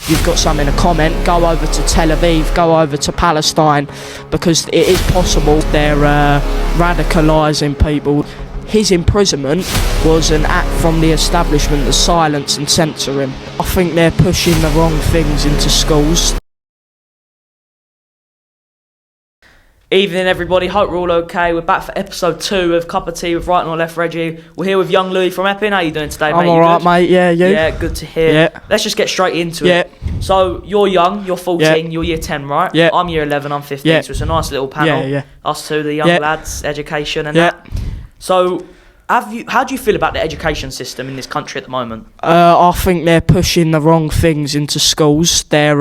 you've got something to comment, go over to Tel Aviv, go over to Palestine, because it is possible they're radicalising people. His imprisonment was an act from the establishment to silence and censor him. I think they're pushing the wrong things into schools. Evening everybody, hope we're all okay. We're back for episode 2 of Cuppa Tea with Right or Left Reggie. We're here with young Louie from Epping. How you doing today, mate? I'm alright, mate, yeah, you? Yeah, good to hear. Yeah. Let's just get straight into it. So, you're young, you're 14, you're year 10, right? Yeah. I'm year 11, I'm 15, so it's a nice little panel. Yeah. Us two, the young lads, education and that. So, how do you feel about the education system in this country at the moment? I think they're pushing the wrong things into schools. They're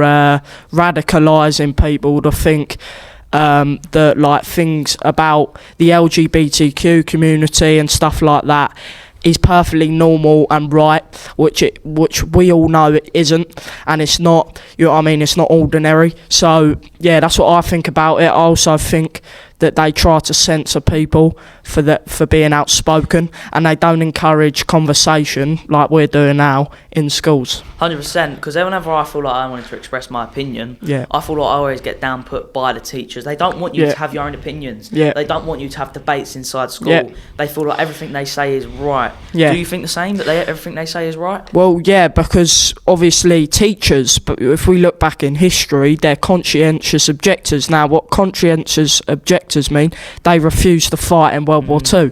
radicalising people to think that like things about the LGBTQ community and stuff like that is perfectly normal and right, which we all know it isn't, and it's not. You know what I mean? It's not ordinary. So yeah, that's what I think about it. I also think that they try to censor people for being outspoken, and they don't encourage conversation like we're doing now in schools. 100%, because whenever I feel like I wanted to express my opinion, I feel like I always get down put by the teachers. They don't want you to have your own opinions. They don't want you to have debates inside school. They feel like everything they say is right. Do you think the same, that everything they say is right? Well, yeah, because obviously teachers, but if we look back in history, they're conscientious objectors. Now, what conscientious objectors mean? They refuse to fight in World War II.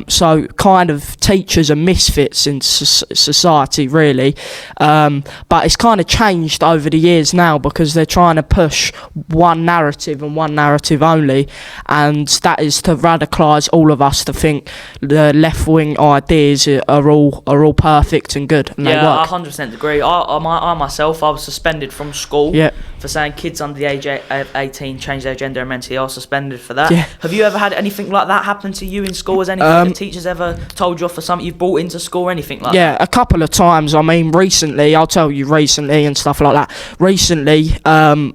So kind of teachers are misfits in society, really. But it's kind of changed over the years now, because they're trying to push one narrative and one narrative only, and that is to radicalise all of us to think the left-wing ideas are all perfect and good, and they work. I 100% agree. I myself, I was suspended from school for saying kids under the age of 18 change their gender and mentally. I was suspended for that. Have you ever had anything like that happen to you in school? Has anything the teachers ever told you off for something you've brought into school or anything like that? Yeah, a couple of times. I mean, recently, I'll tell you recently and stuff like that. Recently,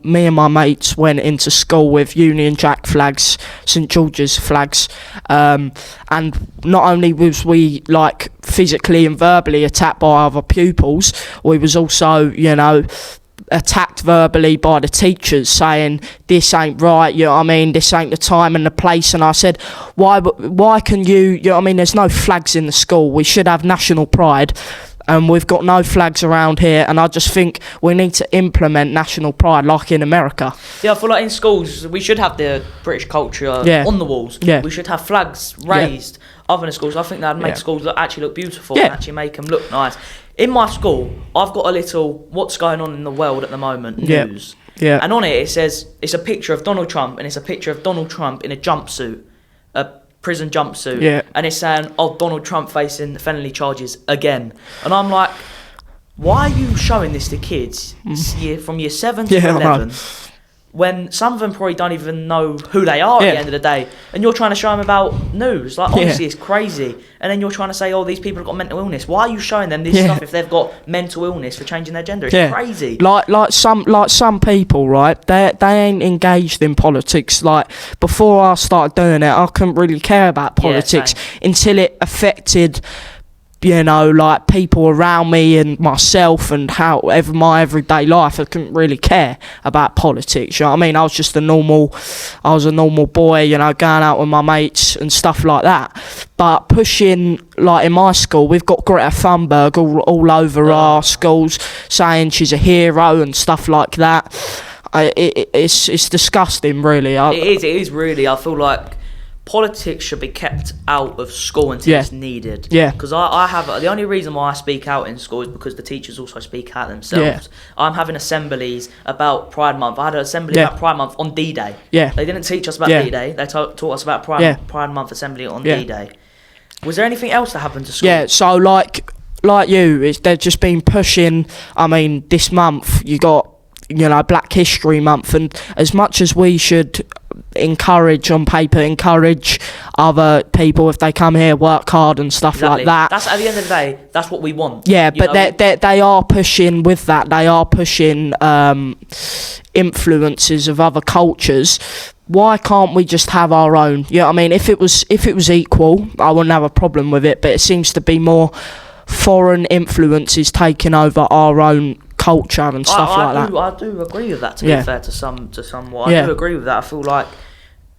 me and my mates went into school with Union Jack flags, St George's flags, and not only was we like physically and verbally attacked by other pupils, we was also, you know, attacked verbally by the teachers, saying this ain't right, you know what I mean, this ain't the time and the place. And I said, why can you know what I mean, there's no flags in the school, we should have national pride, and we've got no flags around here. And I just think we need to implement national pride like in America. Yeah, I feel like in schools we should have the British culture on the walls. We should have flags raised other than schools. I think that would make schools actually look beautiful and actually make them look nice. In my school, I've got a little what's going on in the world at the moment news. And on it says, it's a picture of Donald Trump, and it's a picture of Donald Trump in a jumpsuit, a prison jumpsuit. And it's saying, Donald Trump facing felony charges again. And I'm like, why are you showing this to kids from year 7 to 11? When some of them probably don't even know who they are at the end of the day, and you're trying to show them about news. Like, honestly, it's crazy. And then you're trying to say, these people have got mental illness. Why are you showing them this stuff if they've got mental illness for changing their gender? It's crazy. Like some people, right? They ain't engaged in politics. Like, before I started doing it, I couldn't really care about politics until it affected, you know, like people around me and myself and my everyday life. I couldn't really care about politics, you know what I mean? I was a normal boy, you know, going out with my mates and stuff like that. But pushing, like in my school, we've got Greta Thunberg all over our schools, saying she's a hero and stuff like that. It's disgusting, really. It is really. I feel like politics should be kept out of school until it's needed. Because I have the only reason why I speak out in school is because the teachers also speak out themselves. I'm having assemblies about Pride Month. I had an assembly about Pride Month on D-Day. They didn't teach us about D-Day. They taught us about Pride Month assembly on D-Day. Was there anything else that happened to school? So like you, they've just been pushing. I mean, this month you got, you know, Black History Month, and as much as we should encourage other people, if they come here, work hard and stuff like that. That's at the end of the day, that's what we want. But they are pushing with that. They are pushing influences of other cultures. Why can't we just have our own? You know what I mean? If it was equal, I wouldn't have a problem with it. But it seems to be more foreign influences taking over our own culture and stuff like that. I do agree with that, to be fair to somewhat. I do agree with that. I feel like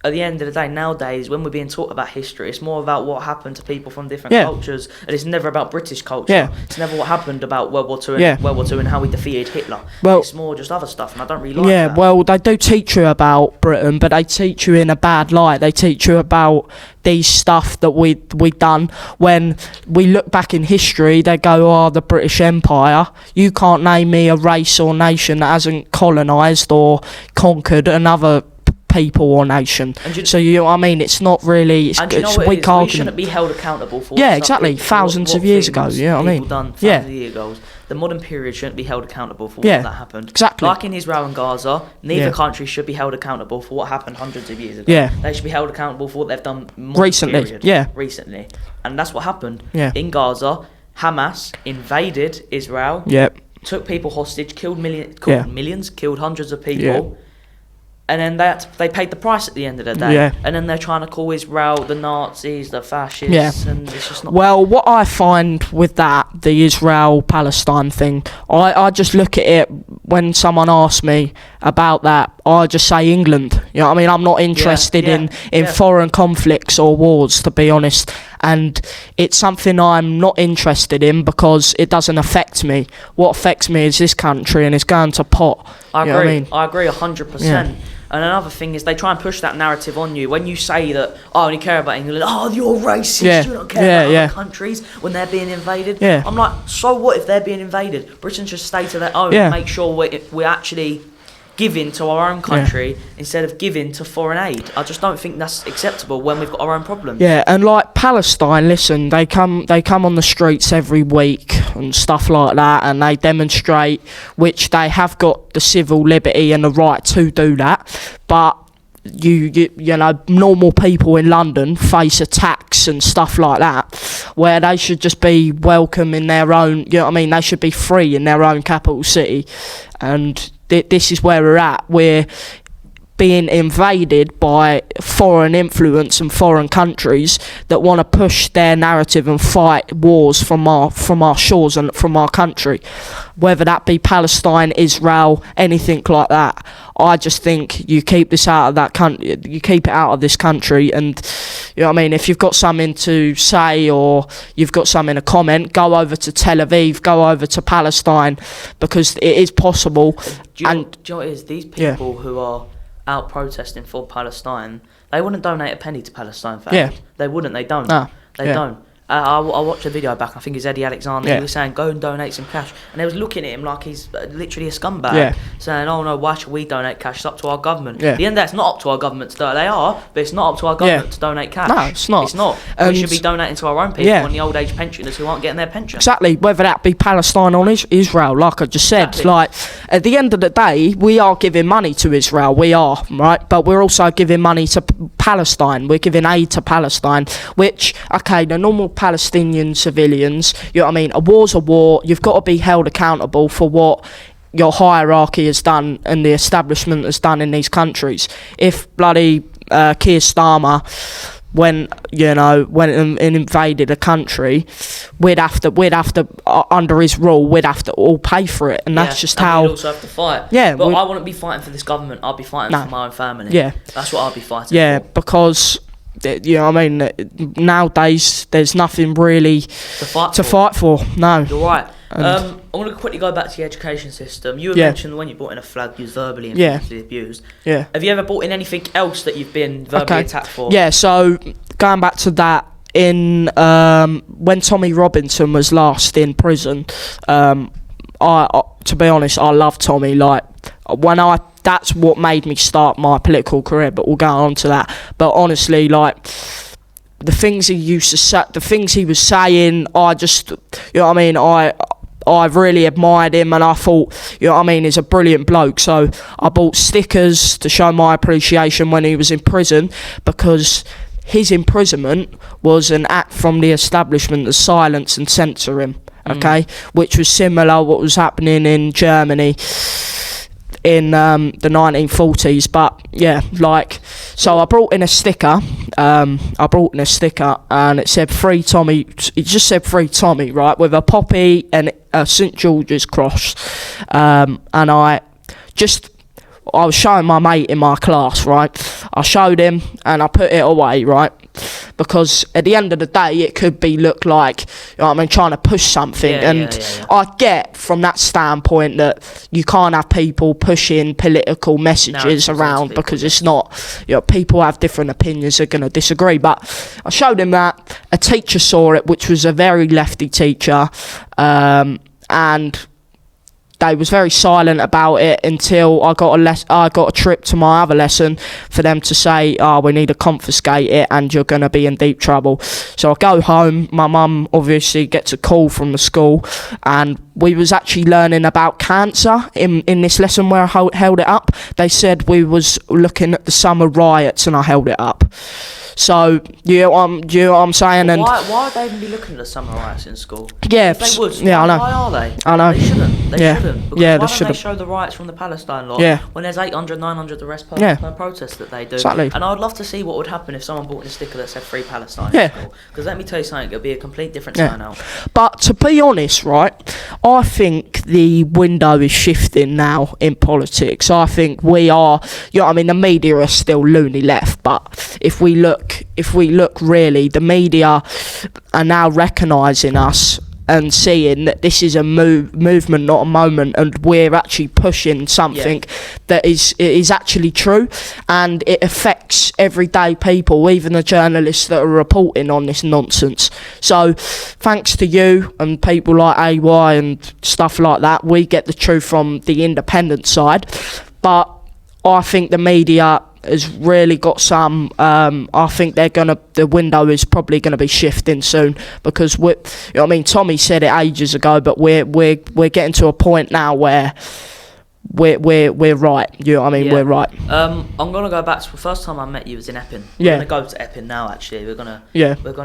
at the end of the day, nowadays, when we're being taught about history, it's more about what happened to people from different cultures, and it's never about British culture. Yeah. It's never what happened about World War Two and how we defeated Hitler. Well, it's more just other stuff, and I don't really like that. Well, they do teach you about Britain, but they teach you in a bad light. They teach you about these stuff that we done. When we look back in history, they go, the British Empire. You can't name me a race or nation that hasn't colonised or conquered another people or nation. So you know what I mean? It's not really. It's a weak argument. We shouldn't be held accountable for. Exactly. Thousands of years ago. You know what I mean? Done thousands of years ago. The modern period shouldn't be held accountable for what that happened. Exactly. Like in Israel and Gaza, neither country should be held accountable for what happened hundreds of years ago. Yeah. They should be held accountable for what they've done recently. Recently, and that's what happened. Yeah. In Gaza, Hamas invaded Israel. Yep. Took people hostage, killed millions, killed hundreds of people. Yeah. And then they paid the price at the end of the day. Yeah. And then they're trying to call Israel the Nazis, the fascists, and it's just not... Well, what I find with that, the Israel-Palestine thing, I just look at it when someone asks me about that, I just say England. You know what I mean? I'm not interested in foreign conflicts or wars, to be honest. And it's something I'm not interested in because it doesn't affect me. What affects me is this country, and it's going to pot. I agree. Know what I mean? I agree 100%. Yeah. And another thing is they try and push that narrative on you. When you say that, I only care about England, you're racist, you don't care about other countries when they're being invaded. Yeah. I'm like, so what if they're being invaded? Britain should stay to their own and make sure we're actually giving to our own country instead of giving to foreign aid. I just don't think that's acceptable when we've got our own problems. Yeah, and like Palestine, listen, they come on the streets every week and stuff like that, and they demonstrate, which they have got the civil liberty and the right to do that, but you know, normal people in London face attacks and stuff like that, where they should just be welcome in their own, you know what I mean, they should be free in their own capital city. And this is where we're at. We're being invaded by foreign influence and foreign countries that want to push their narrative and fight wars from our shores and from our country, whether that be Palestine, Israel, anything like that. I just think you keep this out of that country, you keep it out of this country, and you know what I mean, if you've got something to say or you've got something to comment, go over to Tel Aviv, go over to Palestine, because it is possible. Do you know what it is? These people who are out protesting for Palestine, they wouldn't donate a penny to Palestine for aid. They wouldn't. They don't. They don't. I watched a video back, I think it's Eddie Alexander, he was saying, go and donate some cash. And they was looking at him like he's literally a scumbag, saying, oh no, why should we donate cash? It's up to our government. At the end of that, it's not up to our government to donate. They are, but it's not up to our government to donate cash. No, it's not. It's not. We should be donating to our own people and the old age pensioners who aren't getting their pension. Exactly, whether that be Palestine or Israel, like I just said. Exactly. Like, at the end of the day, we are giving money to Israel, we are, right? But we're also giving money to Palestine. We're giving aid to Palestine, which, okay, the normal Palestinian civilians, you know what I mean, a war's a war. You've got to be held accountable for what your hierarchy has done and the establishment has done in these countries. If bloody Keir Starmer went and invaded a country, we'd have to under his rule, we'd have to all pay for it, and that's just how. We'd also have to fight. But I wouldn't be fighting for this government. I'd be fighting for my own family. That's what I'd be fighting for. Because you know what I mean, nowadays there's nothing really to fight for. No, you're right. I want to quickly go back to the education system. You mentioned when you brought in a flag, you was verbally and physically abused. Have you ever brought in anything else that you've been verbally attacked for? So going back to that, in when Tommy Robinson was last in prison, I to be honest, I love Tommy. Like, that's what made me start my political career, but we'll go on to that. But honestly, like, the things he used to say, the things he was saying, I just, you know what I mean, I really admired him, and I thought, you know what I mean, he's a brilliant bloke. So I bought stickers to show my appreciation when he was in prison, because his imprisonment was an act from the establishment to silence and censor him, okay? Which was similar what was happening in Germany in the 1940s. But yeah, like, so I brought in a sticker, and it said "Free Tommy." It just said "Free Tommy," right, with a poppy, and St George's Cross, and I was showing my mate in my class, right? I showed him and I put it away, right? Because at the end of the day, it could be look like, trying to push something. I get from that standpoint that you can't have people pushing political messages around because it's not, people have different opinions, they're going to disagree. But I showed him that. A teacher saw it, which was a very lefty teacher, and they was very silent about it until I got a trip to my other lesson for them to say, we need to confiscate it and you're going to be in deep trouble. So I go home, my mum obviously gets a call from the school, and we was actually learning about cancer in this lesson where I held it up. They said we was looking at the summer riots and I held it up. So, you know what I'm saying? Well, and why would they even be looking at the summer riots in school? Yeah, if they would. Yeah, I know. Why are they? I know. They shouldn't. They shouldn't. Because yeah, why they don't they show the riots from the Palestine lot when there's 800, 900 arrests per protest that they do? Exactly. And I would love to see what would happen if someone bought a sticker that said Free Palestine in school. Because let me tell you something, it'll be a complete different turnout. But to be honest, right, I think the window is shifting now in politics. I think we are, the media are still loony left, but if we look really, the media are now recognising us and seeing that this is a movement, not a moment, and we're actually pushing something that is actually true, and it affects everyday people, even the journalists that are reporting on this nonsense. So thanks to you and people like AY and stuff like that, we get the truth from the independent side. But I think the media has really got some. I think the window is probably gonna be shifting soon, because Tommy said it ages ago, but we're getting to a point now where we're right. We're right. I'm gonna go back to the first time I met you was in Epping. We're gonna go to Epping now. Actually, we're gonna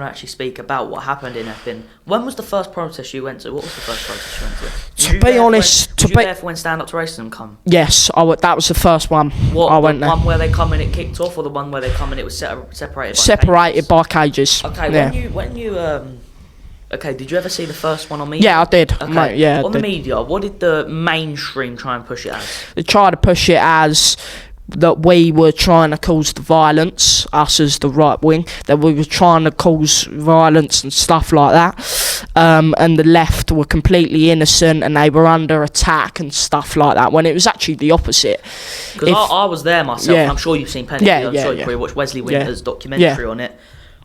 actually speak about what happened in Epping. When was the first protest you went to? What was the first protest you went to? To be honest, were you there for when Stand Up to Racism come? Yes, that was the first one. I went there. The one where they come and it kicked off, or the one where they come and it was separated? Separated by cages. Okay, when you okay, did you ever see the first one on media? Yeah, I did. Okay. Mate, on the media, what did the mainstream try and push it as? They tried to push it as that we were trying to cause the violence, us as the right wing, that we were trying to cause violence and stuff like that, and the left were completely innocent and they were under attack and stuff like that, when it was actually the opposite. Because I was there myself, and I'm sure you've seen plenty of it. I'm sure you probably watched Wesley Winter's documentary on it.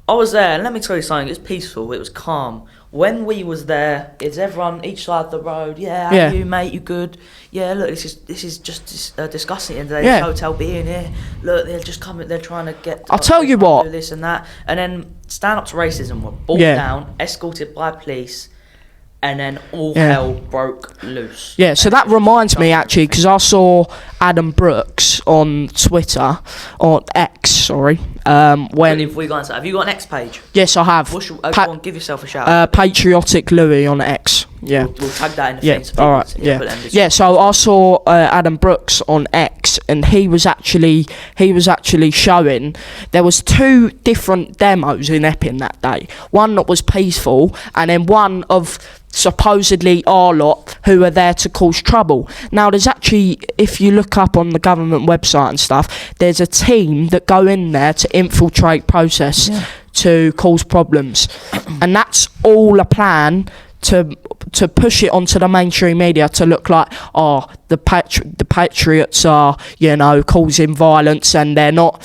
I was there, and let me tell you something, it was peaceful, it was calm. When we was there, it's everyone each side of the road. How are you, mate? You good? Yeah, look, this is just discussing it. And today's hotel being here. Look, they're just coming. They're trying to get. I'll tell you what. Do this and that, and then Stand Up to Racism were brought down, escorted by police, and then all hell broke loose. Yeah, so that reminds me actually, because I saw Adam Brooks on Twitter, on X, sorry. When if we go into, have you got an X page? Yes, I have. Go on, give yourself a shout. Patriotic Louie on X. Yeah, we'll tag that in the thing. So all right. So I saw Adam Brooks on X, and he was actually showing there was 2 different demos in Epping that day. One that was peaceful, and then one of supposedly our lot who are there to cause trouble. Now there's actually, if you look up on the government website and stuff, there's a team that go in there to infiltrate protests to cause problems, and that's all a plan to push it onto the mainstream media to look like, the patriots are causing violence, and they're not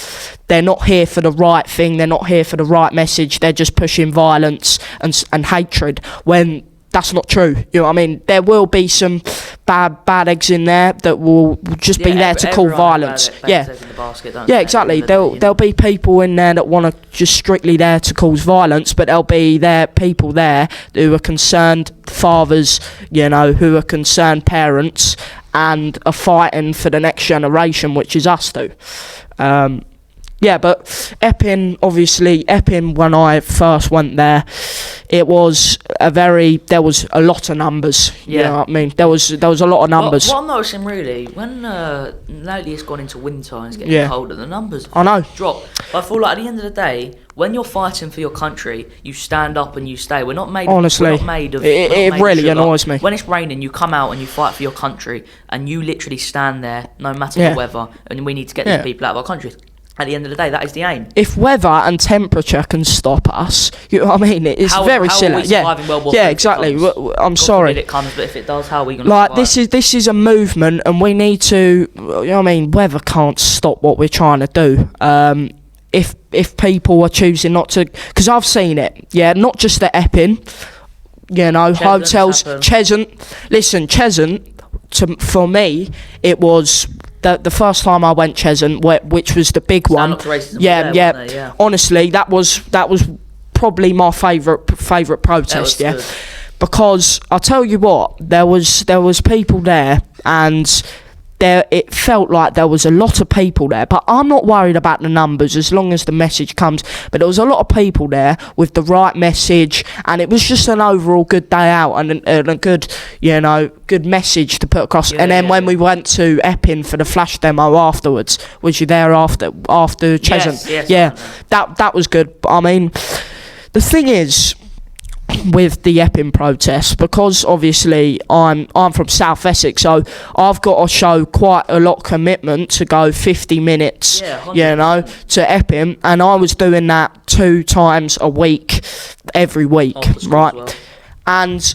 here for the right thing, they're not here for the right message, they're just pushing violence and hatred, when that's not true. There will be some bad eggs in there that will just be there to cause violence. Exactly. There'll be people in there that want to just strictly there to cause violence, but there'll be people there who are concerned fathers, who are concerned parents, and are fighting for the next generation, which is us too. But Epping, when I first went there, there was a lot of numbers. You know what I mean? There was a lot of numbers. What I'm noticing really, when lately it's gone into winter and it's getting colder, the numbers I know drop. But I feel like at the end of the day, when you're fighting for your country, you stand up and you stay. We're not made. Honestly, we're not made of. It really annoys me. When it's raining, you come out and you fight for your country, and you literally stand there, no matter the weather. And we need to get these people out of our country. At the end of the day, that is the aim. If weather and temperature can stop us, you know what I mean? It's very silly. How are we surviving World War III? Exactly. I'm sorry. It comes, but if it does, how are we going to survive? This is a movement, and we need to. You know what I mean? Weather can't stop what we're trying to do. If people are choosing not to, because I've seen it, not just at Epping, hotels, Cheshunt. Listen, Cheshunt, for me, it was the first time I went Cheshunt, which was the big one. Yeah. Honestly, that was probably my favourite protest. Good. Because I'll tell you what, there was people there, and it felt like there was a lot of people there, but I'm not worried about the numbers as long as the message comes. But there was a lot of people there with the right message, and it was just an overall good day out and a good, good message to put across. And then when we went to Epping for the flash demo afterwards, was you there after Cheshunt? Yes, that was good. I mean, the thing is, with the Epping protest, because obviously I'm from South Essex, so I've got to show quite a lot of commitment to go 50 minutes, to Epping, and I was doing that 2 times a week, every week, right? Well. And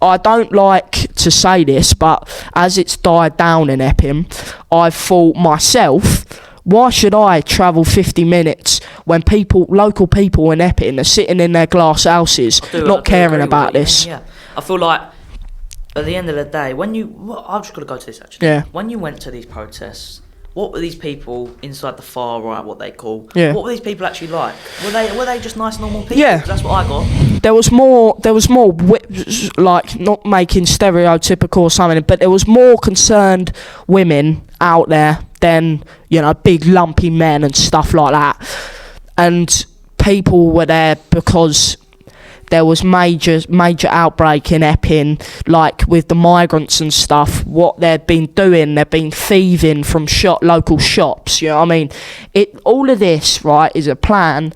I don't like to say this, but as it's died down in Epping, I've thought myself, why should I travel 50 minutes when local people in Epping are sitting in their glass houses, not caring about this? Yeah. I feel like at the end of the day, I've just got to go to this actually. Yeah. When you went to these protests, what were these people inside the far right, what they call? Yeah. What were these people actually like? Were they just nice, normal people? Yeah. That's what I got. There was more, like, not making stereotypical or something, but there was more concerned women out there than, big lumpy men and stuff like that. And people were there because there was major outbreak in Epping, like with the migrants and stuff. What they'd been doing, they'd been thieving from local shops. You know what I mean? All of this, right, is a plan.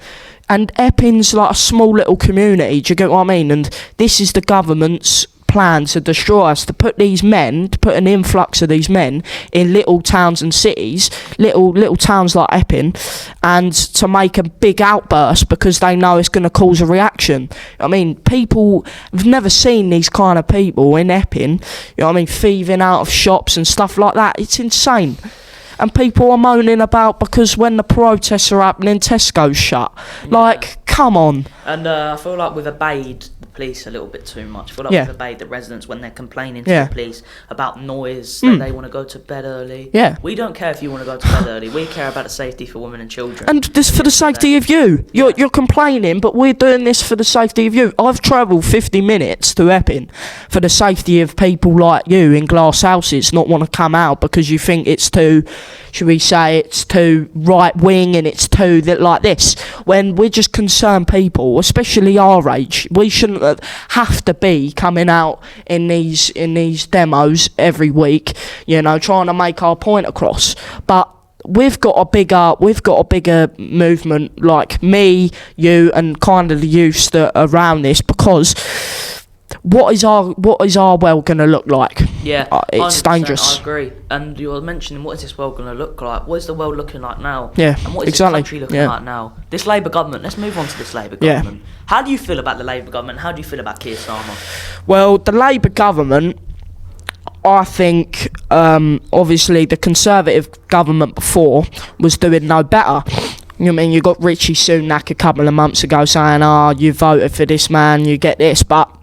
And Epping's like a small little community. Do you get what I mean? And this is the government's plan to destroy us, to put an influx of these men in little towns and cities, little towns like Epping, and to make a big outburst because they know it's going to cause a reaction. I mean, people have never seen these kind of people in Epping, thieving out of shops and stuff like that. It's insane. And people are moaning about because when the protests are happening, Tesco's shut. Like, come on. And I feel like we've obeyed the police a little bit too much. I feel like we've obeyed the residents when they're complaining to the police about noise, that they want to go to bed early. Yeah. We don't care if you want to go to bed early. We care about the safety for women and children. And this for the safety of you. You're complaining, but we're doing this for the safety of you. I've travelled 50 minutes to Epping for the safety of people like you in glass houses not want to come out because you think it's too, should we say, it's too right wing and it's too like this. When we're just concerned people, especially our age, we shouldn't have to be coming out in these demos every week, trying to make our point across. But we've got a bigger movement, like me, you, and kind of the youths that are around this, because what is our world going to look like? Yeah, it's dangerous. I agree. And you're mentioning, what is this world going to look like? What is the world looking like now? Yeah, and what is the country looking like now? This Labour government. Let's move on to this Labour government. How do you feel about the Labour government? How do you feel about Keir Starmer? Well, the Labour government, I think, obviously the Conservative government before was doing no better. You got Richie Sunak a couple of months ago saying, you voted for this man, you get this, but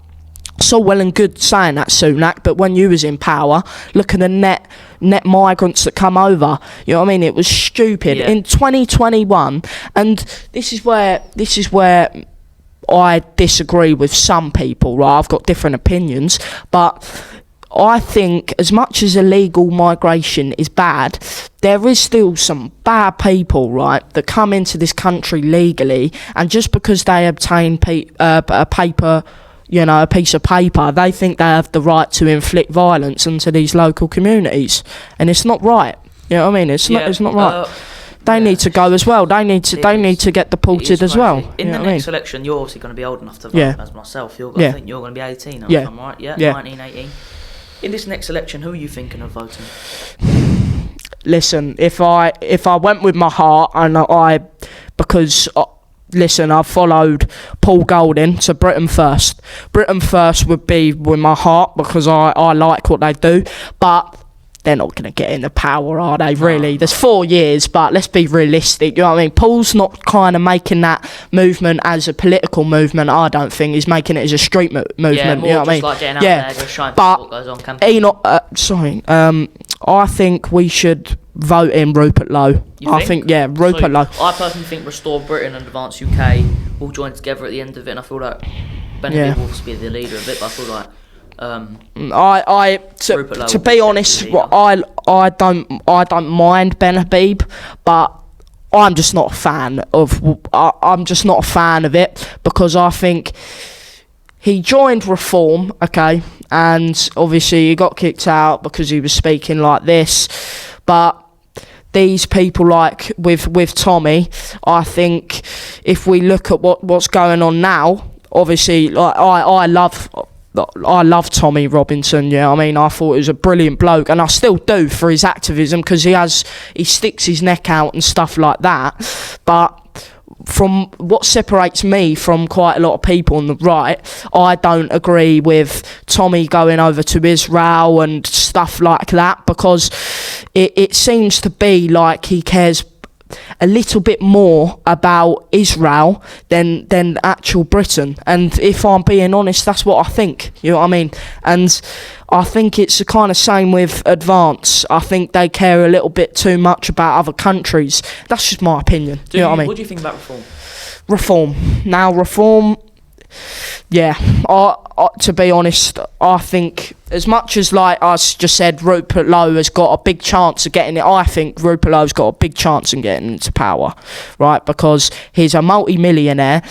it's all well and good saying that, Sunak, but when you was in power, look at the net migrants that come over. You know what I mean? It was stupid. Yeah. In 2021, and this is where I disagree with some people, right? I've got different opinions, but I think as much as illegal migration is bad, there is still some bad people, right, that come into this country legally, and just because they obtain a piece of paper, they think they have the right to inflict violence into these local communities, and it's not right. You know what I mean? It's not right. They need to go as well. They need to get deported as well. In the next election, you're obviously going to be old enough to vote as myself. I think you're going to be 18. If I'm right. Yeah. 19, 18. In this next election, who are you thinking of voting? Listen, if I went with my heart listen, I've followed Paul Golding to Britain First. Britain First would be with my heart because I like what they do, but they're not going to get into power, are they, really? There's 4 years, but let's be realistic, you know what I mean? Paul's not kind of making that movement as a political movement, I don't think. He's making it as a street movement, you know what I mean? Like getting out there, just showing what goes on campaign. I think we should vote in Rupert Lowe. Rupert Lowe. I personally think Restore Britain and Advance UK will join together at the end of it, and I feel like Benedict will be the leader of it, but I feel like to be honest, I don't mind Ben Habib, but I'm just not a fan of it because I think he joined Reform, okay, and obviously he got kicked out because he was speaking like this, but these people, like with Tommy, I think if we look at what's going on now, obviously, like I love Tommy Robinson, yeah. I mean, I thought he was a brilliant bloke, and I still do for his activism because he sticks his neck out and stuff like that. But from what separates me from quite a lot of people on the right, I don't agree with Tommy going over to Israel and stuff like that because it seems to be like he cares a little bit more about Israel than actual Britain, and if I'm being honest, that's what I think, you know what I mean? And I think it's the kind of same with Advance. I think they care a little bit too much about other countries. That's just my opinion. You know what I mean? What do you think about Reform? Reform, yeah, to be honest, I think as much as, like I just said, Rupert Lowe has got a big chance of getting it, I think Rupert Lowe's got a big chance of getting into power, right? Because he's a multi-millionaire.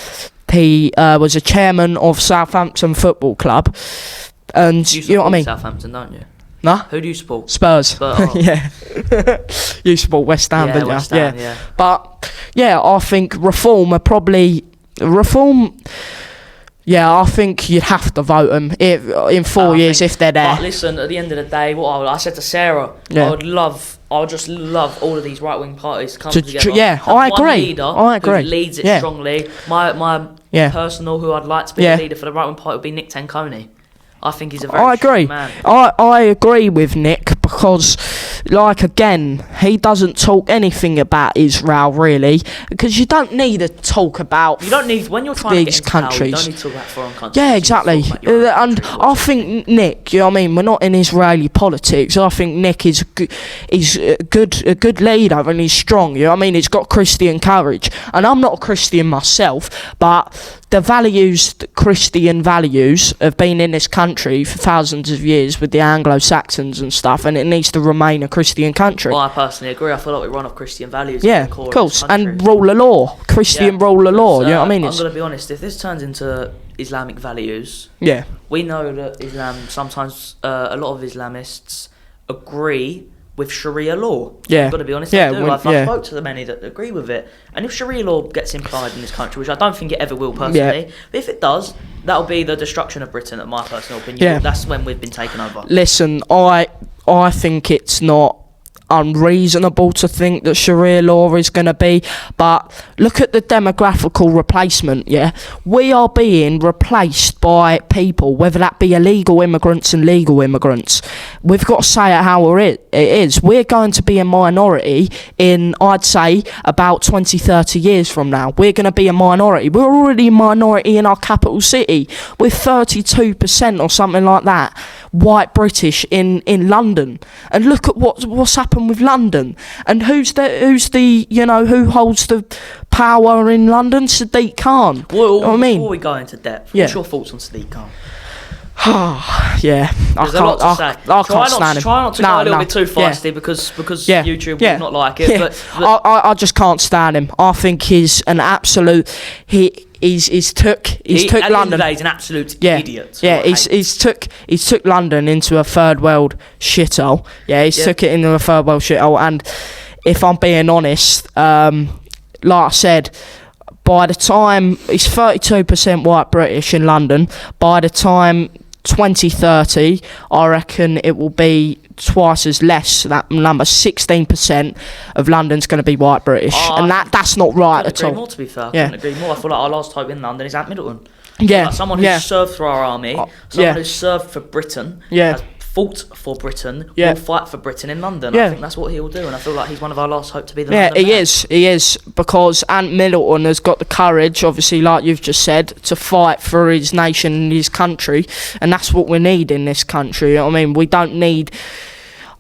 He was a chairman of Southampton Football Club, and you know what I mean? Southampton, don't you? Nah. Who do you support? Spurs. Yeah. You support West Ham, don't you? West Ham, yeah. But yeah, I think Reform. Yeah, I think you'd have to vote them in 4 years if they're there. But listen, at the end of the day, I said to Sarah, I would just love all of these right-wing parties to come together. Yeah, I agree. Who leads it strongly. My personal, who I'd like to be the leader for the right-wing party would be Nick Tanconi. I think he's a very strong man. I agree with Nick because, like, again, he doesn't talk anything about Israel, really, because you don't need to talk about You don't need, when you're trying to get into countries. Power, you don't need to talk about foreign countries. Yeah, exactly. And I think Nick, you know what I mean, we're not in Israeli politics. I think Nick is a good leader and he's strong, you know what I mean? He's got Christian courage. And I'm not a Christian myself, but the Christian values have been in this country for thousands of years with the Anglo-Saxons and stuff, and it needs to remain a Christian country. Well, I personally agree. I feel like we run off Christian values. Yeah, of course, and rule of law, Christian rule of law. You know what I mean? I'm going to be honest. If this turns into Islamic values, we know that Islam sometimes a lot of Islamists agree with Sharia law. Yeah. I've got to be honest, I do. I've spoke to the many that agree with it. And if Sharia law gets implied in this country, which I don't think it ever will personally, but if it does, that'll be the destruction of Britain, in my personal opinion. Yeah. That's when we've been taken over. Listen, I think it's not unreasonable to think that Sharia law is going to be, but look at the demographical replacement. We are being replaced by people, whether that be illegal immigrants and legal immigrants. We've got to say it how it is. We're going to be a minority in, I'd say, about 20-30 years from now. We're going to be a minority. We're already a minority in our capital city. We're 32% or something like that white British in London, and look at what's happened with London, and who holds the power in London? Sadiq Kahn. Well, before we go into depth, what's your thoughts on Sadiq Kahn? I can't stand him. Try not to go a little bit too feisty because YouTube will not like it. But I just can't stand him. I think he's an absolute. He's took London. He's an absolute idiot. He's took London into a third world shithole. Yeah, he's took it into a third world shithole, and if I'm being honest, like I said, by the time it's 32% white British in London, by the time 2030, I reckon it will be twice as less. That number, 16% of London's going to be white British, and that's not right at all. More, to be fair, I couldn't agree more. I feel like our last hope in London is Ant Middleton. Yeah, like someone who's served through our army, someone who's served for Britain, has fought for Britain, will fight for Britain in London. I think that's what he will do, and I feel like he's one of our last hope to be the London mayor. He is, because Ant Middleton has got the courage, obviously, like you've just said, to fight for his nation and his country, and that's what we need in this country. You know what I mean? We don't need...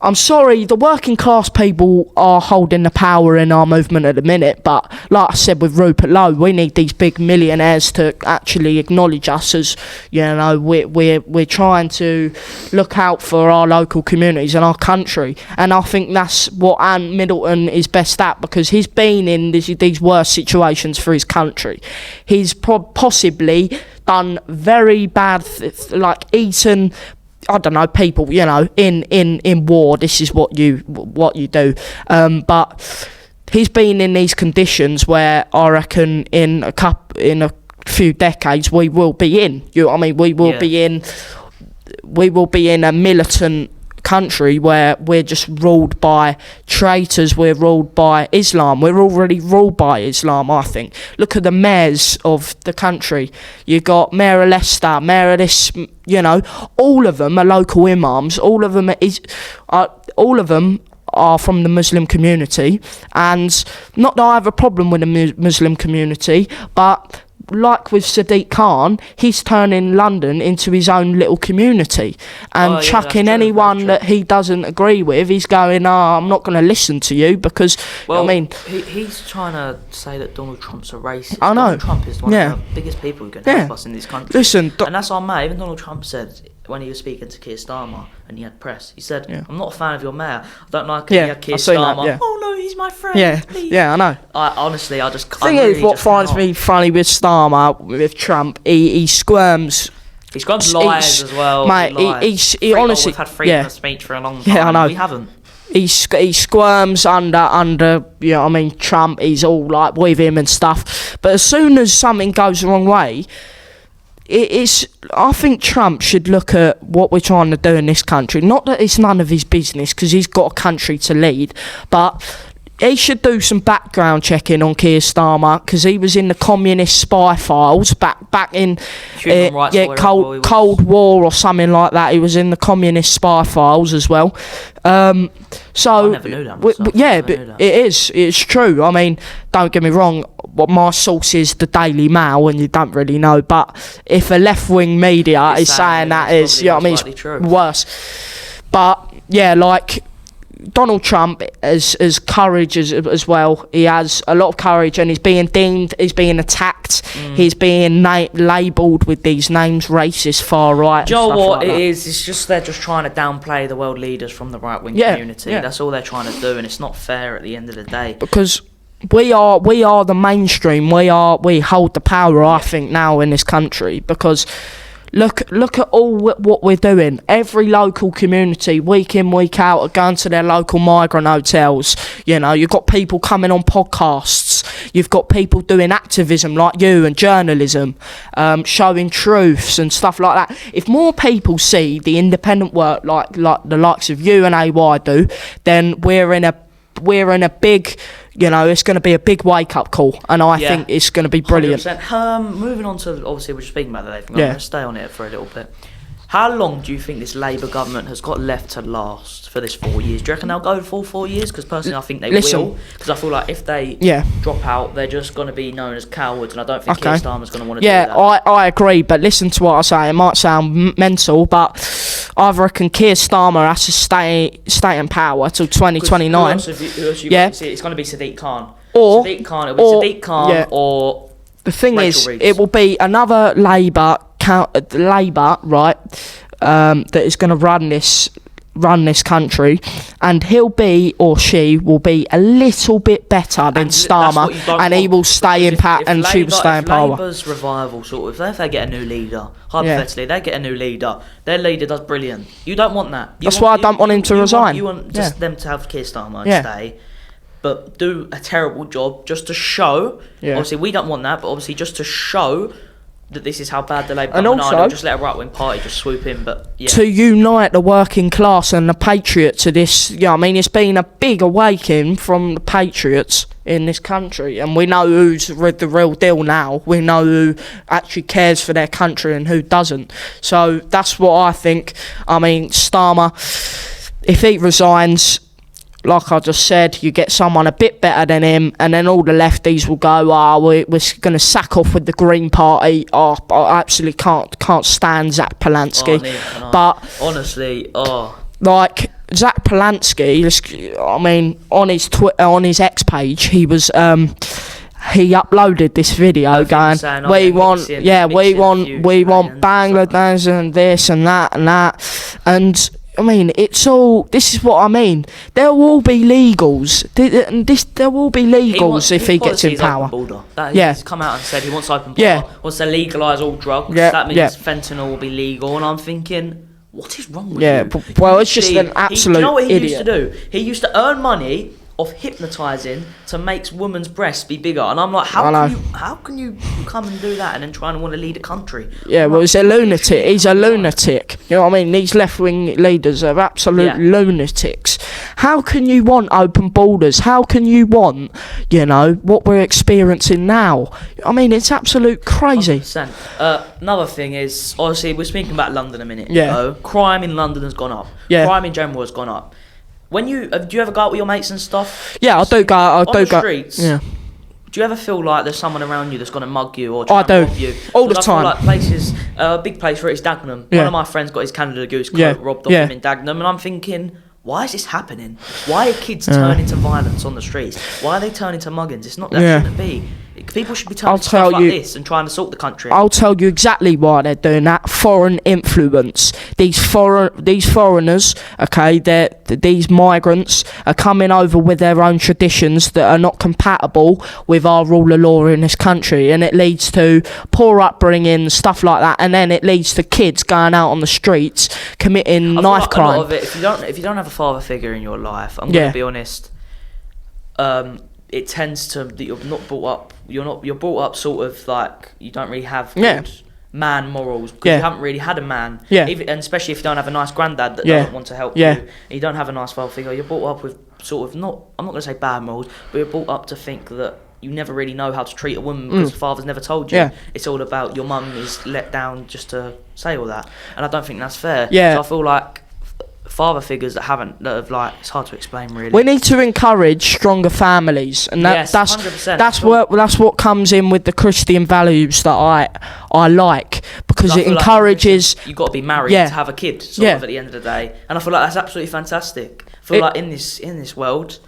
I'm sorry, the working class people are holding the power in our movement at the minute, but like I said with Rupert Lowe, we need these big millionaires to actually acknowledge us as, you know, we're trying to look out for our local communities and our country, and I think that's what Ant Middleton is best at, because he's been in these worst situations for his country. He's possibly done very bad, like eaten, I don't know, people, you know, in war. This is what you do. But he's been in these conditions where I reckon in a few decades we will be in. You know what I mean? We will be in a militant country where we're just ruled by traitors, we're ruled by Islam. We're already ruled by Islam, I think. Look at the mayors of the country. You got Mayor of Leicester, Mayor of this, you know, all of them are local imams, all of them are from the Muslim community, and not that I have a problem with the Muslim community, but like with Sadiq Kahn, he's turning London into his own little community and chucking anyone that he doesn't agree with. He's going, I'm not going to listen to you because, well, I mean... He's trying to say that Donald Trump's a racist. I know. Donald Trump is one of the biggest people who can help us in this country. Listen... and that's our mate. Even Donald Trump said, when he was speaking to Keir Starmer and he had press, he said, I'm not a fan of your mayor. I don't like it. He had Keir Starmer. That, oh no, he's my friend. Please. Yeah, I know. Honestly, I just... The thing is, what finds me funny with Starmer, with Trump, he squirms... He squirms lies as well. Mate, he honestly... We've had freedom of speech for a long time. Yeah, I know. We haven't. He squirms under, you know what I mean, Trump. He's all like with him and stuff. But as soon as something goes the wrong way... I think Trump should look at what we're trying to do in this country. Not that it's none of his business, because he's got a country to lead, but he should do some background checking on Keir Starmer, because he was in the communist spy files back in Cold War or something like that. He was in the communist spy files as well. So I never knew that myself. But it's true. I mean, don't get me wrong, what my source is the Daily Mail, and you don't really know, but if a left-wing media is saying that, is, you know what I mean, it's true. Worse. But yeah, like Donald Trump has courage as well. He has a lot of courage, and he's being attacked. He's being labelled with these names, racist, far right. Do you know what it is? It's just they're just trying to downplay the world leaders from the right wing community. That's all they're trying to do, and it's not fair at the end of the day. Because we are the mainstream. We hold the power, I think, now in this country, because look at all what we're doing. Every local community, week in, week out, are going to their local migrant hotels. You know, you've got people coming on podcasts. You've got people doing activism like you and journalism, showing truths and stuff like that. If more people see the independent work like the likes of you and AY do, then we're in a big, you know, it's going to be a big wake-up call, and I think it's going to be brilliant. 100%. Moving on to, obviously, we're just speaking about that. I'm going to stay on it for a little bit. How long do you think this Labour government has got left to last for this 4 years? Do you reckon they'll go for 4 years? Because personally, I think they will. Because I feel like if they drop out, they're just going to be known as cowards, and I don't think Keir Starmer's going to want to do that. Yeah, I agree, but listen to what I say. It might sound mental, but I reckon Keir Starmer has to stay in power till 2029. It's going to be Sadiq Kahn. Or Sadiq Kahn or the thing Rachel is, Reeves. it will be another Labour, right, that is going to run this country, and he'll be, or she will be, a little bit better than Starmer, and he will stay in power, and she will stay in power. Labour's revival, sort of, if they get a new leader, hypothetically, they get a new leader, their leader does brilliant. You don't want that. That's why I don't want him to resign. You want just them to have Keir Starmer and stay. but do a terrible job just to show. Yeah. Obviously, we don't want that, but obviously just to show that this is how bad the Labour government are. They'll just let a right-wing party just swoop in, but yeah. To unite the working class and the patriots to this, it's been a big awakening from the patriots in this country, and we know who's the real deal now. We know who actually cares for their country and who doesn't. So that's what I think. Starmer, if he resigns, like I just said, you get someone a bit better than him, and then all the lefties will go, we're going to sack off with the Green Party. I absolutely can't stand Zach Polansky. But honestly, like Zach Polansky, on his X page, he was he uploaded this video going, we want Bangladesh and this and that, and it's all. This is what I mean. There will be legals. There will be legals if he gets in power. He's come out and said he wants open border. Wants to legalise all drugs. That means fentanyl will be legal. And I'm thinking, what is wrong with you? Well, it's just an absolute idiot. You know what he used to do? He used to earn money off hypnotising to make women's breasts be bigger, and I'm like, how can you come and do that and then try and want to lead a country? Yeah, well, he's a lunatic. He's a lunatic. You know what I mean? These left-wing leaders are absolute lunatics. How can you want open borders? How can you want, what we're experiencing now? It's absolute crazy. 100%. Another thing is, obviously, we're speaking about London a minute ago. Crime in London has gone up. Yeah. Crime in general has gone up. Do you ever go out with your mates and stuff? Yeah, I do go. On the streets. Yeah. Do you ever feel like there's someone around you that's going to mug you or try and rob you? All the time. I feel like places, a big place for it is Dagenham. One of my friends got his Canada Goose coat robbed off him in Dagenham, and I'm thinking, why is this happening? Why are kids turning to violence on the streets? Why are they turning to muggings? That shouldn't be. People should be turning to stuff like this and trying to sort the country. I'll tell you exactly why they're doing that. Foreign influence. These foreigners, these migrants are coming over with their own traditions that are not compatible with our rule of law in this country, and it leads to poor upbringing, stuff like that, and then it leads to kids going out on the streets committing knife crime. A lot of it, if you don't have a father figure in your life, I'm going to be honest. It tends to that you're not brought up. You're brought up sort of like you don't really have good man morals because you haven't really had a man. Yeah. And especially if you don't have a nice granddad that doesn't want to help you. And you don't have a nice father figure. You're brought up with sort of not. I'm not going to say bad morals, but you're brought up to think that you never really know how to treat a woman because the father's never told you. Yeah. It's all about your mum is let down just to say all that, and I don't think that's fair. Yeah. So I feel like father figures that have it's hard to explain really. We need to encourage stronger families, and that's 100%. That's what comes in with the Christian values that I like, because it encourages. You've got to be married to have a kid at the end of the day, and I feel like that's absolutely fantastic. I feel like in this world,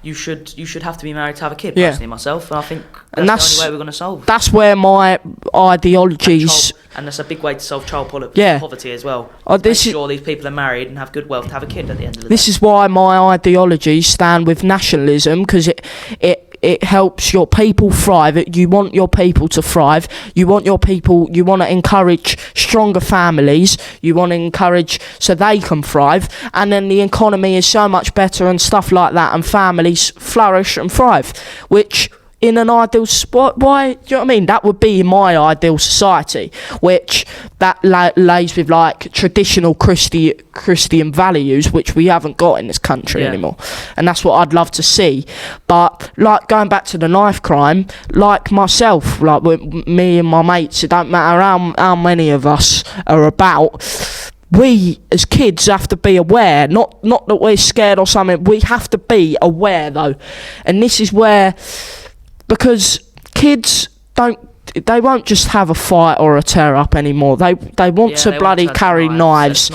you should have to be married to have a kid. Personally, myself, and I think that's the only way we're going to solve. That's where my ideologies. And that's a big way to solve child poverty as well. Make sure these people are married and have good wealth to have a kid at the end of the day. This is why my ideologies stand with nationalism, because it helps your people thrive. You want your people to thrive. You want to encourage stronger families. You want to encourage so they can thrive. And then the economy is so much better and stuff like that, and families flourish and thrive, which in an ideal spot, why, do you know what I mean? That would be my ideal society, which that lays with like traditional Christian values, which we haven't got in this country anymore, and that's what I'd love to see. But like going back to the knife crime, like myself, like with me and my mates, it don't matter how many of us are about. We as kids have to be aware, not that we're scared or something. We have to be aware though, and this is where. Because kids they won't just have a fight or a tear up anymore. They want to bloody carry knives.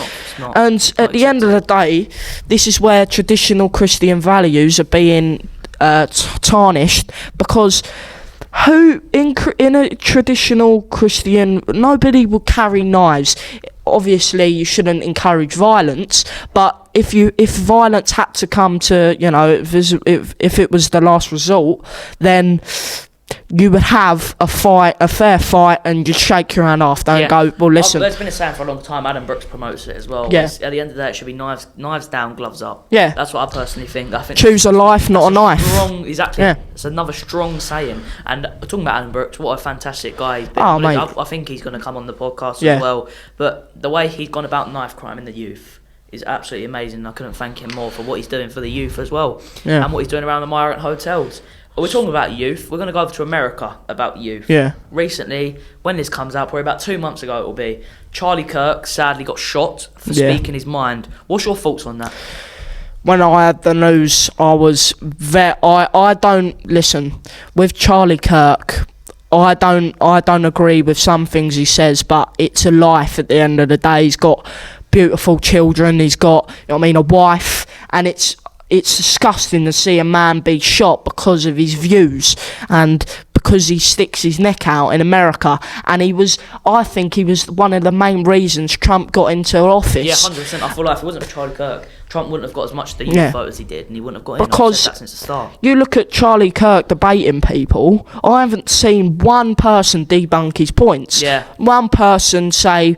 And at the end of the day, this is where traditional Christian values are being tarnished, because who in a traditional Christian, nobody will carry knives. Obviously, you shouldn't encourage violence, but if violence had to come to, if it was the last resort, then you would have a fair fight, and just shake your hand after and go, well, listen. There's been a saying for a long time. Adam Brooks promotes it as well. Yeah. At the end of the day, it should be knives down, gloves up. Yeah. That's what I personally think. I think choose a life, not a knife. Exactly. Yeah. It's another strong saying. And talking about Adam Brooks, what a fantastic guy he's been. Mate. I think he's going to come on the podcast as well. But the way he's gone about knife crime in the youth is absolutely amazing. I couldn't thank him more for what he's doing for the youth as well, and what he's doing around the Migrant hotels. We're talking about youth. We're going to go over to America about youth. Yeah. Recently, when this comes out, probably about 2 months ago, it will be. Charlie Kirk sadly got shot for speaking his mind. What's your thoughts on that? When I had the news, I was I don't listen with Charlie Kirk. I don't agree with some things he says, but it's a life at the end of the day. He's got beautiful children. He's got, a wife, and it's disgusting to see a man be shot because of his views and because he sticks his neck out in America. And I think he was one of the main reasons Trump got into office. Yeah, 100%. I feel like if it wasn't for Charlie Kirk, Trump wouldn't have got as much of the youth vote as he did, and he wouldn't have got in. I've said that since the start. You look at Charlie Kirk debating people, I haven't seen one person debunk his points. Yeah. One person say,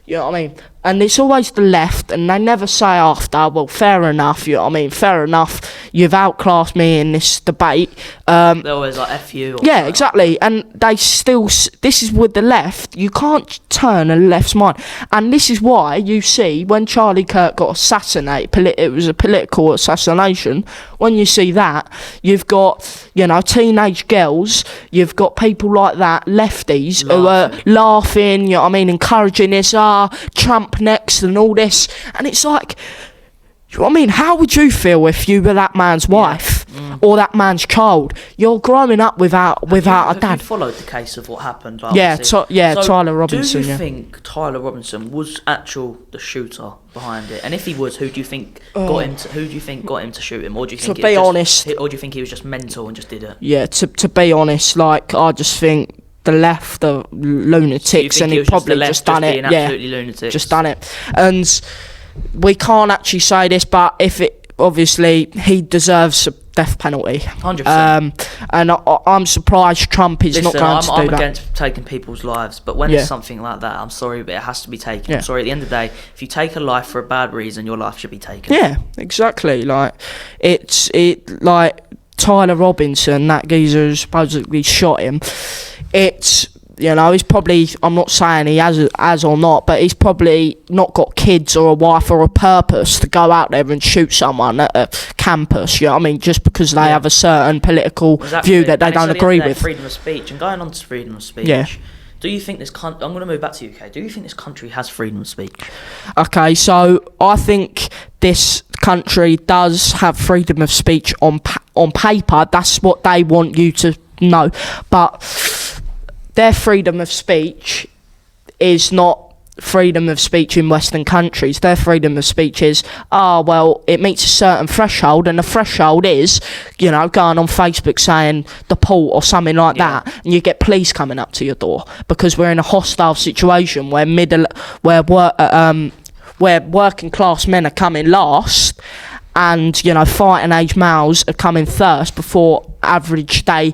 you know what I mean? And it's always the left, and they never say after, well, fair enough, you know what I mean? Fair enough, you've outclassed me in this debate. They're always like, F you. Yeah, exactly. And they still, this is with the left, you can't turn a left's mind. And this is why you see when Charlie Kirk got assassinated, it was a political assassination. When you see that, you've got, teenage girls, you've got people like that, lefties, who are laughing, you know what I mean, encouraging this, Trump next and all this, and it's like, you know what I mean, how would you feel if you were that man's wife or that man's child? You're growing up without a dad. Have you followed the case of what happened? So, Tyler Robinson. Do you think Tyler Robinson was the shooter behind it? And if he was, who do you think got him to shoot him? Or do you think or do you think he was just mental and just did it? Yeah, to be honest, I just think the left are lunatics, and he probably just done it. Just done it. And we can't actually say this, but obviously he deserves a death penalty. 100%. And I'm surprised Trump is not going to do that. I'm against taking people's lives, but when it's something like that, I'm sorry, but it has to be taken. I'm sorry, at the end of the day, if you take a life for a bad reason, your life should be taken. Yeah, exactly. Like Tyler Robinson, that geezer who supposedly shot him. It's, he's probably, I'm not saying he has or not, but he's probably not got kids or a wife or a purpose to go out there and shoot someone at a campus, just because they have a certain political view that they don't agree with. Freedom of speech, and going on to freedom of speech, do you think I'm going to move back to the UK, do you think this country has freedom of speech? Okay, so I think this country does have freedom of speech on paper. That's what they want you to know, but their freedom of speech is not freedom of speech in Western countries. Their freedom of speech is, it meets a certain threshold, and the threshold is, going on Facebook saying deport or something like that, and you get police coming up to your door because we're in a hostile situation where working class men are coming last, and fighting age males are coming first before average day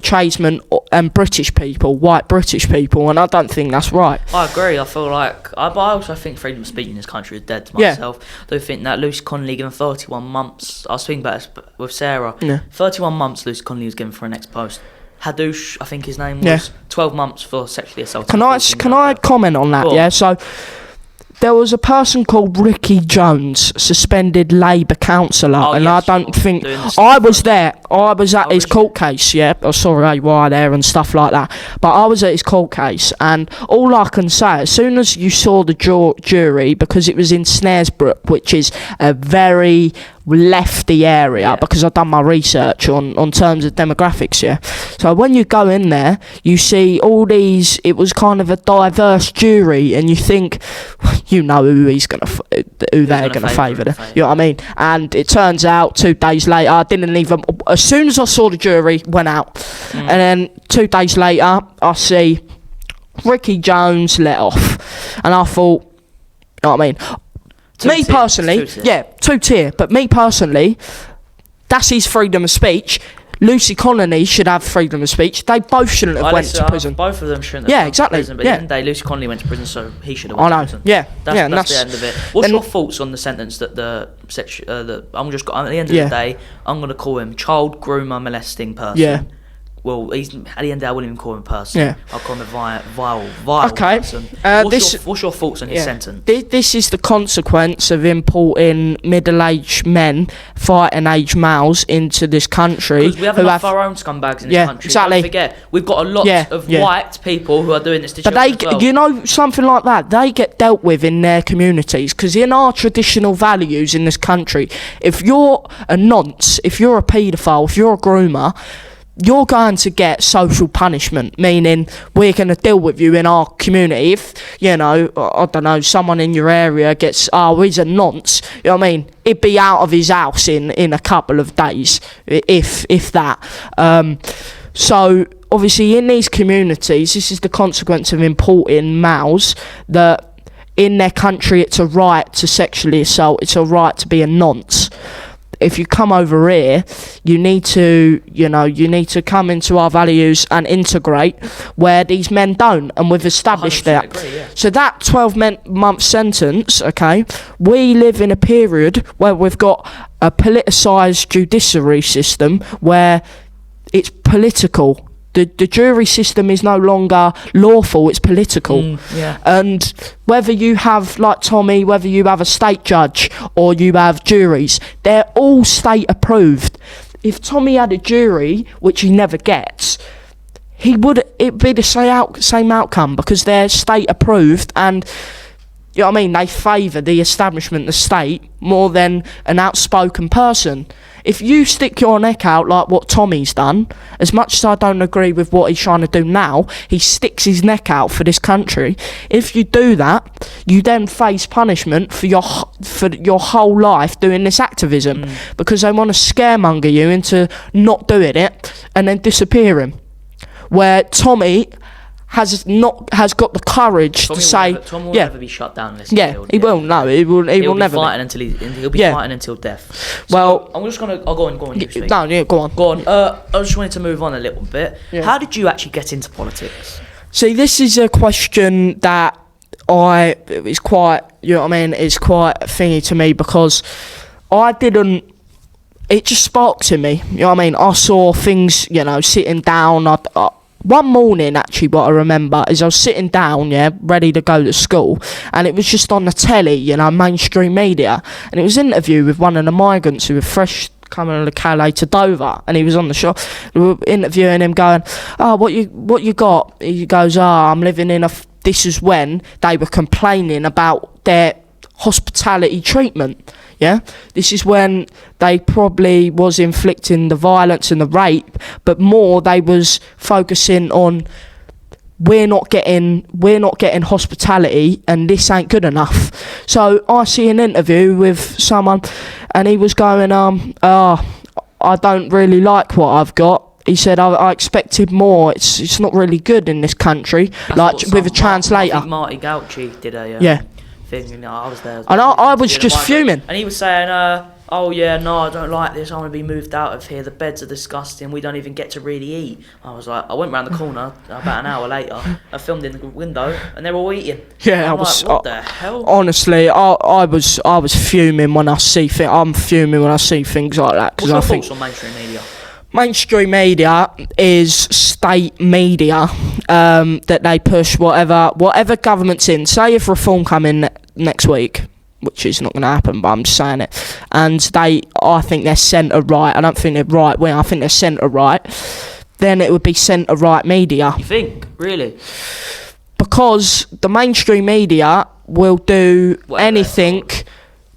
tradesmen and white British people, and I don't think that's right. I agree. I feel like I also think freedom of speech in this country is dead to myself. I do think that Lucy Connolly given 31 months. I was thinking about this with Sarah. 31 months Lucy Connolly was given for an ex-post. Hadoush, I think his name was, 12 months for sexually assaulting. Can I comment on that? Cool. Yeah, so there was a person called Ricky Jones, suspended Labour councillor, I don't think I was there. I was at his court case. I saw AY there and stuff like that. But I was at his court case, and all I can say, as soon as you saw the jury, because it was in Snaresbrook, which is a very lefty area, because I've done my research on terms of demographics. So when you go in there, you see all these. It was kind of a diverse jury, and you think, who they're gonna favour. You know what I mean? And it turns out 2 days later, I didn't even. As soon as I saw the jury, went out, and then 2 days later, I see Ricky Jones let off, and I thought, you know what I mean? Me personally, 2-tier. But me personally, that's his freedom of speech. Lucy Connolly should have freedom of speech. They both shouldn't have went to prison. Both of them shouldn't have yeah, gone exactly. to prison. But yeah. at the end of the day, Lucy Connolly went to prison, so he should have went to prison. Yeah, that's the end of it. What's your thoughts on the sentence that at the end of the day, I'm going to call him child groomer molesting person. Yeah. Well, he's at the end of the day, I wouldn't even call him a person. Yeah. I'll call him a vile okay. person. What's your thoughts on his sentence? This is the consequence of importing middle-aged men, fighting-age males into this country. Because we have enough of our own scumbags in this country. Exactly. Don't forget, we've got a lot of white people who are doing this to children as well. You know, something like that, they get dealt with in their communities. Because in our traditional values in this country, if you're a nonce, if you're a paedophile, if you're a groomer, you're going to get social punishment, meaning we're going to deal with you in our community. If, I don't know, someone in your area gets, he's a nonce, you know what I mean? He'd be out of his house in a couple of days, if that. So, obviously, in these communities, this is the consequence of importing males that in their country it's a right to sexually assault, it's a right to be a nonce. If you come over here, you need to come into our values and integrate where these men don't, and we've established that. Agree, yeah. So that 12-month sentence, okay, we live in a period where we've got a politicised judiciary system where it's political. The jury system is no longer lawful, it's political. And whether you have, like Tommy, whether you have a state judge or you have juries, they're all state approved. If Tommy had a jury, which he never gets, it'd be the same outcome because they're state approved and, you know what I mean, they favour the establishment, the state, more than an outspoken person. If you stick your neck out like what Tommy's done, as much as I don't agree with what he's trying to do now, he sticks his neck out for this country. If you do that, you then face punishment for your whole life doing this activism because they want to scaremonger you into not doing it and then disappearing. Where Tommy has got the courage to say, Tom will never be shut down unless killed. He will. No, he will never. He'll be fighting until death. So well, I'm just gonna. I'll go on. You speak. No, yeah, go on. Go on. I just wanted to move on a little bit. Yeah. How did you actually get into politics? See, this is a question that it's quite. You know what I mean? It's quite thingy to me because I didn't. It just sparked in me. You know what I mean? I saw things. Sitting down. One morning, actually, what I remember is I was sitting down, ready to go to school, and it was just on the telly, mainstream media, and it was an interview with one of the migrants who were fresh coming on the Calais to Dover, and he was on the show, we were interviewing him, going, what you got? He goes, I'm living in this is when they were complaining about their hospitality treatment. Yeah, this is when they probably was inflicting the violence and the rape, but more they was focusing on we're not getting hospitality and this ain't good enough. So I see an interview with someone and he was going, I don't really like what I've got. He said, I expected more. It's not really good in this country. That's with a translator. I think Marty Gauci did a thing. I was there. And I was just fuming. And he was saying, oh yeah, no, I don't like this. I want to be moved out of here. The beds are disgusting. We don't even get to really eat. I was like, I went round the corner about an hour later. I filmed in the window, and they were all eating. Yeah, what the hell? Honestly, I was fuming when I see things. I'm fuming when I see things like that because I think. What's your thoughts on mainstream media? Mainstream media is state media that they push whatever government's in. Say if reform come in next week, which is not going to happen, but I'm just saying it. And I think they're centre right. I don't think they're right wing. I think they're centre right. Then it would be centre right media. You think? Really? Because the mainstream media will do anything.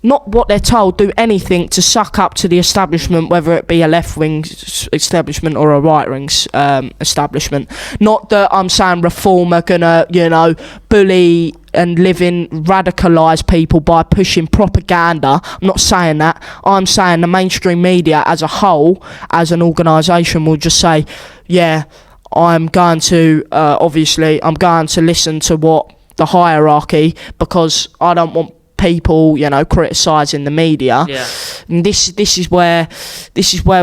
Not what they're told, do anything to suck up to the establishment, whether it be a left-wing establishment or a right-wing establishment. Not that I'm saying reform are going to, bully and radicalise people by pushing propaganda. I'm not saying that. I'm saying the mainstream media as a whole, as an organisation, will just say, I'm going to listen to what the hierarchy, because I don't want people, criticising the media. Yeah. And this is where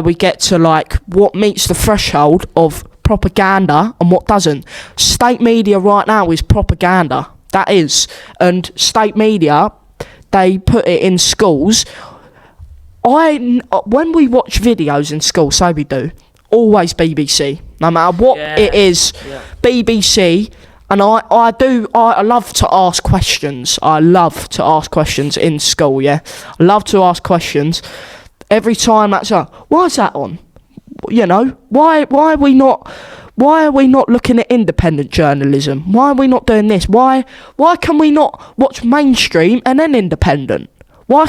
we get to like what meets the threshold of propaganda and what doesn't. State media right now is propaganda. That is, and state media, they put it in schools. When we watch videos in school, say we do, always BBC, no matter what it is, BBC. And I love to ask questions. I love to ask questions in school, I love to ask questions. Every time that's why is that on? Why are we not looking at independent journalism? Why are we not doing this? Why can we not watch mainstream and then independent? Why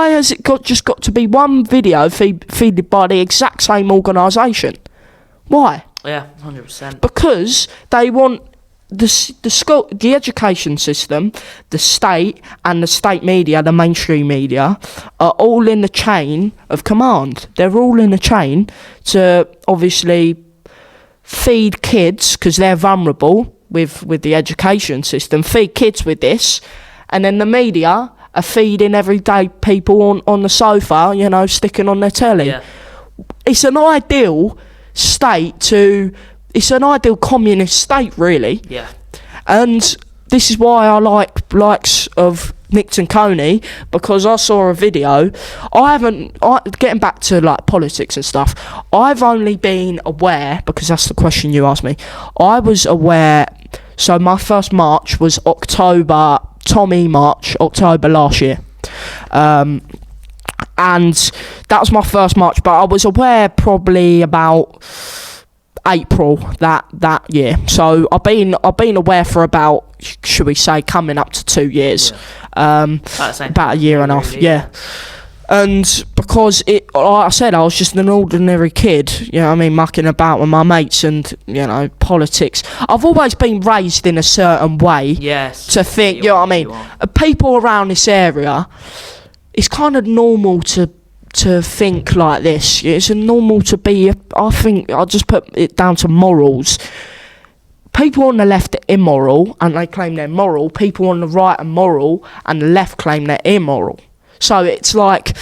has it got to be one video feeded by the exact same organisation? Why? Yeah, 100%. Because they want the school, the education system, the state and the state media, the mainstream media, are all in the chain of command. They're all in a chain to obviously feed kids, because they're vulnerable with the education system, feed kids with this, and then the media are feeding everyday people on the sofa, sticking on their telly. Yeah. It's an ideal state it's an ideal communist state, really. Yeah. And this is why I likes of Nixon Coney, because I saw a video. Getting back to like politics and stuff, I've only been aware, because that's the question you asked me, I was aware, so my first march was October last year. And that was my first march, but I was aware probably about April that year. So I've been aware for about, should we say, coming up to 2 years. About a year and a half, And because like I said, I was just an ordinary kid, mucking about with my mates and, politics. I've always been raised in a certain way to think, people around this area, it's kind of normal to think like this. It's normal to be, I think, I'll just put it down to morals. People on the left are immoral and they claim they're moral. People on the right are moral and the left claim they're immoral. So it's like,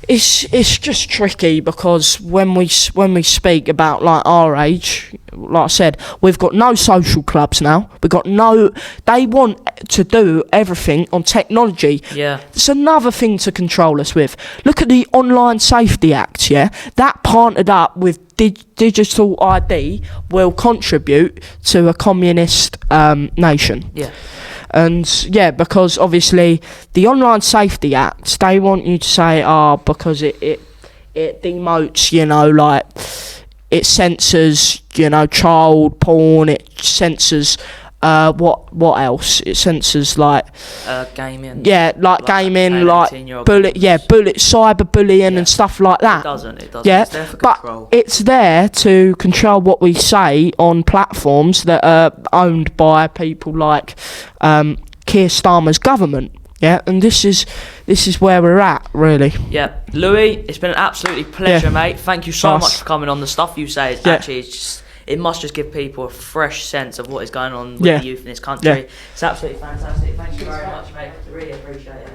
it's just tricky, because when we speak about like our age, like I said, we've got no social clubs now. They want to do everything on technology. Yeah. It's another thing to control us with. Look at the Online Safety Act, that partnered up with digital ID will contribute to a communist nation. Yeah. And because obviously the Online Safety Act, they want you to say, because it demotes, it censors, child porn, it censors what else? It censors like gaming. Yeah, like gaming, like cyberbullying and stuff like that. It doesn't. Yeah, it's there for but control. it's there to control what we say on platforms that are owned by people like Keir Starmer's government. Yeah, and this is where we're at, really. Yeah, Louie, it's been an absolutely pleasure, mate. Thank you so much for coming on. The stuff you say is actually, it must just give people a fresh sense of what is going on with the youth in this country. It's absolutely fantastic. Thank you very much, mate. I really appreciate it.